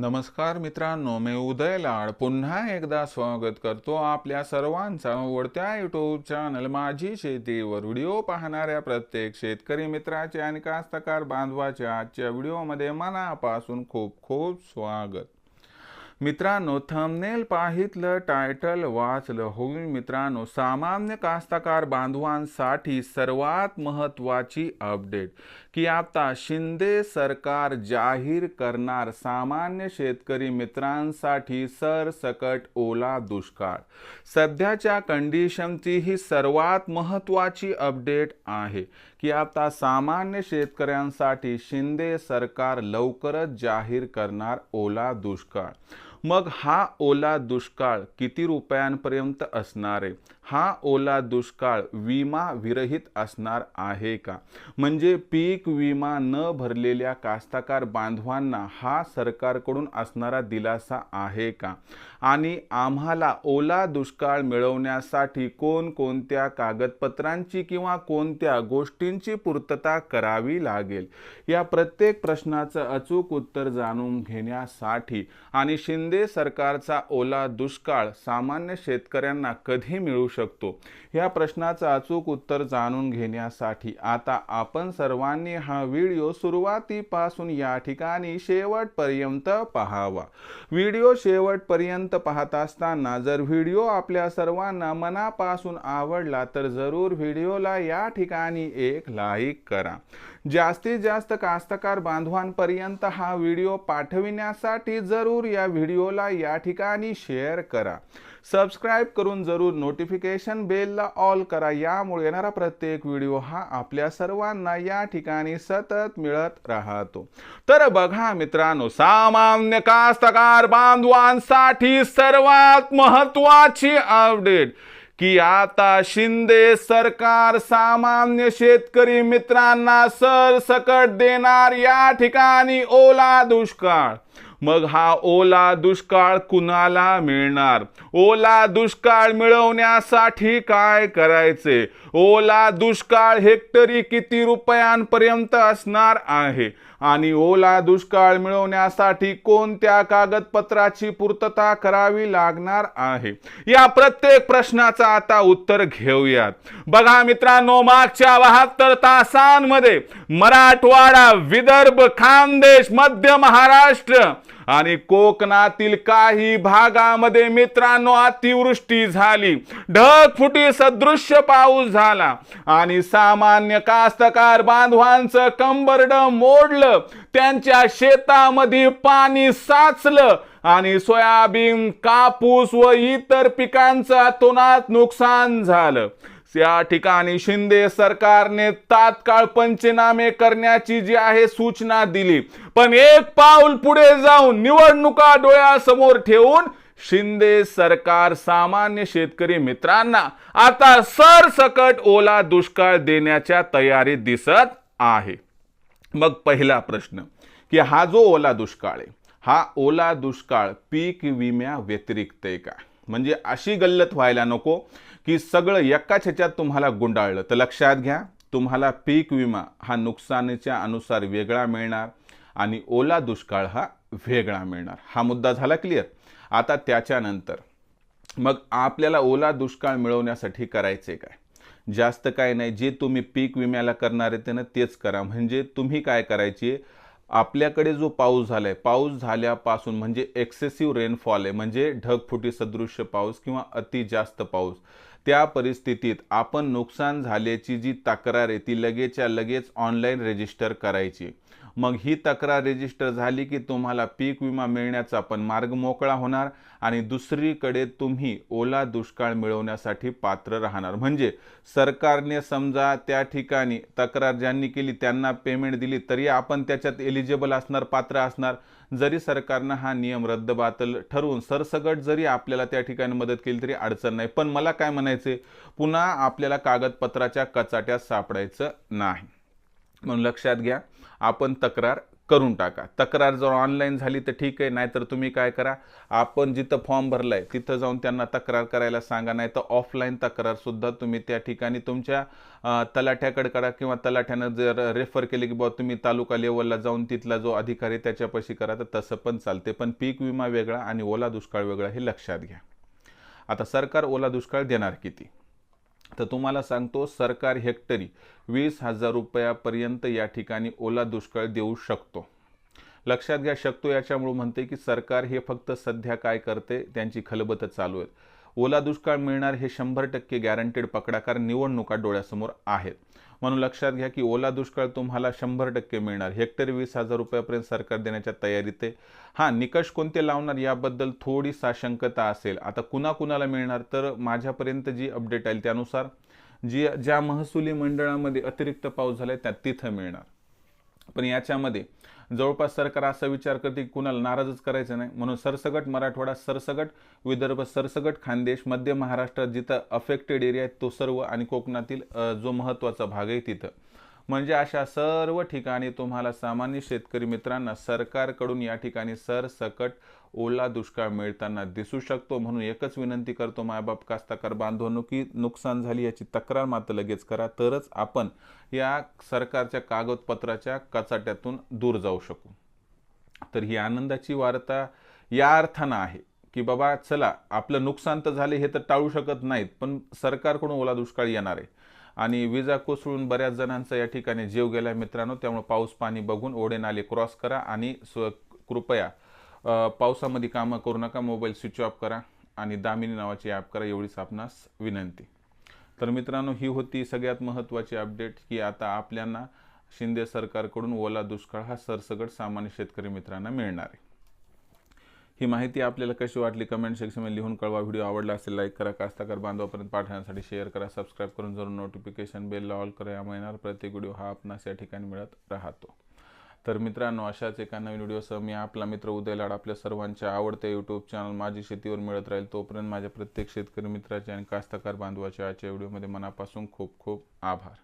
नमस्कार मित्रांनो, मी उदय लाड पुन्हा एकदा स्वागत करतो आपल्या सर्वांचा आवडत्या यूट्यूब चॅनल माझी शेतीवर व्हिडिओ पाहणाऱ्या प्रत्येक शेतकरी मित्राचे आणि कास्तकार बांधवाचे आजच्या व्हिडिओमध्ये मनापासून खूप खूप स्वागत। मित्रांनो, थंबनेल पाहितलं, टायटल वाचलं होईल मित्रांनो, सामान्य कास्तकार बांधवांसाठी सर्वात महत्त्वाची अपडेट की आता शिंदे सरकार जाहीर करणार सामान्य शेतकरी मित्रांसाठी सरसकट ओला दुष्काळ। सध्याच्या कंडिशनची ही सर्वात महत्त्वाची अपडेट आहे की आता सामान्य शेतकऱ्यांसाठी शिंदे सरकार लवकरच जाहीर करणार ओला दुष्काळ। मग हा ओला दुष्काळ किती रुपयांपर्यंत असणार आहे? हा ओला दुष्काळ विमा विरहित असणार आहे का? म्हणजे पीक विमा न भरलेल्या कास्तकार बांधवांना हा सरकारकडून असणारा दिलासा आहे का? आणि आम्हाला ओला दुष्काळ मिळवण्यासाठी कोणकोणत्या कागदपत्रांची किंवा कोणत्या गोष्टींची पूर्तता करावी लागेल? या प्रत्येक प्रश्नाचं अचूक उत्तर जाणून घेण्यासाठी आणि शिंदे सरकारचा ओला दुष्काळ सामान्य शेतकऱ्यांना कधी मिळू शकतो या प्रश्नाचं अचूक उत्तर जाणून घेण्यासाठी आता आपण सर्वांनी हा व्हिडिओ सुरुवातीपासून या ठिकाणी शेवटपर्यंत पाहावा। व्हिडिओ शेवटपर्यंत पाहत असताना जर व्हिडिओ आपल्या सर्वांना मनापासून आवडला तर जरूर व्हिडिओला या ठिकाणी एक लाईक करा। जास्तीत जास्त कास्तकार बांधवांपर्यंत हा व्हिडिओ पाठविण्यासाठी जरूर या व्हिडिओला या ठिकाणी शेअर करा। सबस्क्राइब करून जरूर नोटिफिकेशन बेलला ऑल करा, यामुळे येणारा प्रत्येक व्हिडिओ हा आपल्या सर्वांना या ठिकाणी सतत मिळत राहतो। तर बघा मित्रांनो, सामान्य कास्तकार बांधवांसाठी सर्वात महत्त्वाची अपडेट की आता शिंदे सरकार सामान्य शेतकरी मित्रांना सरसकट देणार या ठिकाणी ओला दुष्काळ। मग हा ओला दुष्काळ कुणाला मिळणार? ओला दुष्काळ मिळवण्यासाठी काय करायचे? ओला दुष्काळ हेक्टरी किती रुपयांपर्यंत असणार आहे? आणि ओला दुष्काळ मिळवण्यासाठी कोणत्या कागदपत्राची पूर्तता करावी लागणार आहे? या प्रत्येक प्रश्नाचं आता उत्तर घेऊयात। बघा मित्रांनो, मागच्या 72 तासांमध्ये मराठवाडा, विदर्भ, खानदेश, मध्य महाराष्ट्र आणि कोकणातील काही भागामध्ये मित्रांनो अतिवृष्टी झाली, ढगफुटी सदृश्य पाऊस झाला आणि सामान्य कास्तकार बांधवांचं कंबरड मोडलं, त्यांच्या शेतामध्ये पाणी साचलं आणि सोयाबीन, कापूस व इतर पिकांचं अतोनात नुकसान झालं। या ठिकाणी शिंदे सरकारने तात्काळ पंचनामे करण्याची जी आहे सूचना दिली, पण एक पाऊल पुढे जाऊन निवडणुका डोळ्यासमोर ठेवून शिंदे सरकार सामान्य शेतकरी मित्रांना आता सरसकट ओला दुष्काळ देण्याच्या तयारीत दिसत आहे। मग पहिला प्रश्न की हा जो ओला दुष्काळ आहे, हा ओला दुष्काळ पीक विम्या व्यतिरिक्त आहे का? म्हणजे अशी गल्लत व्हायला नको की सगळं एकाच ह्याच्यात तुम्हाला गुंडाळलं। तर लक्षात घ्या, तुम्हाला पीक विमा हा नुकसानीच्या अनुसार वेगळा मिळणार आणि ओला दुष्काळ हा वेगळा मिळणार। हा मुद्दा झाला क्लिअर। आता त्याच्यानंतर मग आपल्याला ओला दुष्काळ मिळवण्यासाठी करायचे काय? जास्त काय नाही, जे तुम्ही पीक विम्याला करणार आहे त्यानं तेच करा। म्हणजे तुम्ही काय करायचे, आपल्याकडे जो पाऊस झालाय, पाऊस झाल्यापासून म्हणजे एक्सेसिव्ह रेनफॉल आहे, म्हणजे ढगफुटी सदृश्य पाऊस किंवा अति जास्त पाऊस, त्या परिस्थितीत आपण नुकसान झाल्याची जी तक्रार आहे ती लगेचच्या लगेच ऑनलाईन रजिस्टर करायची। मग ही तक्रार रजिस्टर झाली की तुम्हाला पीक विमा मिळण्याचा पण मार्ग मोकळा होणार आणि दुसरीकडे तुम्ही ओला दुष्काळ मिळवण्यासाठी पात्र राहणार। म्हणजे सरकारने समजा त्या ठिकाणी तक्रार ज्यांनी केली त्यांना पेमेंट दिली तरी आपण त्याच्यात एलिजिबल असणार, पात्र असणार। जरी सरकारने हा नियम रद्दबातल ठरवून सरसकट जरी आपल्याला त्या ठिकाणी मदत केली तरी अडचण नाही। पण मला काय म्हणायचे, पुन्हा आपल्याला कागदपत्राच्या कचाट्यात सापडायचं नाही। म्हणून लक्षात घ्या, आपण तक्रार करून टाका. तक्रार जर ऑनलाईन झाली तर ठीक आहे, नाहीतर तुम्ही काय करा, आपण जिथं फॉर्म भरलाय तिथं जाऊन त्यांना तक्रार करायला सांगा, नाही तर ऑफलाईन तक्रार सुद्धा तुम्ही त्या ठिकाणी तुमच्या तलाठ्याकडे करा, किंवा तलाठ्यानं जर रेफर केले की बाबा तुम्ही तालुका लेवलला जाऊन तिथला जो अधिकारी त्याच्यापाशी करा, तर तसं पण चालते. पण पीक विमा वेगळा आणि ओला दुष्काळ वेगळा हे लक्षात घ्या. आता सरकार ओला दुष्काळ देणार किती, तर तुम्हाला सांगतो, सरकार हेक्टरी 20,000 रुपयापर्यंत या ठिकाणी ओला दुष्काळ देऊ शकतो. लक्षात घ्या, शकतो याच्यामुळे म्हणते की सरकार हे फक्त सध्या काय करते, त्यांची खलबत चालू आहे. ओला दुष्काळ मिळणार हे 100% गॅरंटेड पकडा, कारण निवडणुका डोळ्यासमोर आहेत. म्हणून लक्षात घ्या की ओला दुष्काळ तुम्हाला 100% मिळणार. हेक्टरी 20,000 रुपयापर्यंत सरकार देण्याच्या तयारीत आहे. हां, निकष कोणते लावणार याबद्दल थोडी साशंकता असेल. आता कुणाकुणाला मिळणार, तर माझ्यापर्यंत जी अपडेट आली त्यानुसार ज्या महसुली मंडळामध्ये अतिरिक्त पाऊस झालाय त्या तिथं मिळणार. पण याच्यामध्ये जवळपास सरकार असा विचार करते की कुणाला नाराजच करायचं नाही, म्हणून सरसगट मराठवाडा, सरसगट विदर्भ, सरसगट खानदेश, मध्य महाराष्ट्रात जिथं अफेक्टेड एरिया आहे तो सर्व, आणि कोकणातील जो महत्त्वाचा भाग आहे तिथं, म्हणजे अशा सर्व ठिकाणी तुम्हाला सामान्य शेतकरी मित्रांना सरकारकडून या ठिकाणी सरसकट ओला दुष्काळ मिळताना दिसू शकतो. म्हणून एकच विनंती करतो मायबाप कास्तकार बांधवांनो की नुकसान झाली याची तक्रार मात्र लगेच करा, तरच आपण या सरकारच्या कागदपत्राच्या कचाट्यातून दूर जाऊ शकू. तर ही आनंदाची वार्ता या अर्थानं आहे की बाबा चला, आपलं नुकसान तर झाले हे तर टाळू शकत नाहीत, पण सरकारकडून ओला दुष्काळ येणार आहे. आणि विजा कोसळून बऱ्याच जणांचा या ठिकाणी जीव गेला मित्रांनो. त्यामुळे पाऊस पाणी बघून ओढे नाले क्रॉस करा, आणि कृपया पावसामध्ये कामं करू नका. मोबाईल स्विच ऑफ करा आणि दामिनी नावाची ॲप करा, एवढीच आपणास विनंती. तर मित्रांनो, ही होती सगळ्यात महत्त्वाची अपडेट की आता आपल्याला शिंदे सरकारकडून ओला दुष्काळ हा सरसकट सामान्य शेतकरी मित्रांना मिळणार आहे. ही माहिती आपल्याला कशी वाटली कमेंट सेक्शनमध्ये लिहून कळवा. व्हिडिओ आवडला असेल लाईक करा, कास्तकार बांधवापर्यंत पाठवण्यासाठी शेअर करा, सबस्क्राईब करून जरूर नोटिफिकेशन बेल ऑल करा. या महिन्यात प्रत्येक व्हिडिओ हा आपणास या ठिकाणी मिळत राहतो. तर मित्रांनो, अशाच एका नवीन व्हिडिओसह मी आपला मित्र उदय लाड आपल्या सर्वांच्या आवडत्या यूट्यूब चॅनल माझी शेतीवर मिळत राहील. तोपर्यंत माझ्या प्रत्येक शेतकरी मित्राचे आणि कास्तकार बांधवाच्या आजच्या व्हिडिओमध्ये मनापासून खूप खूप आभार.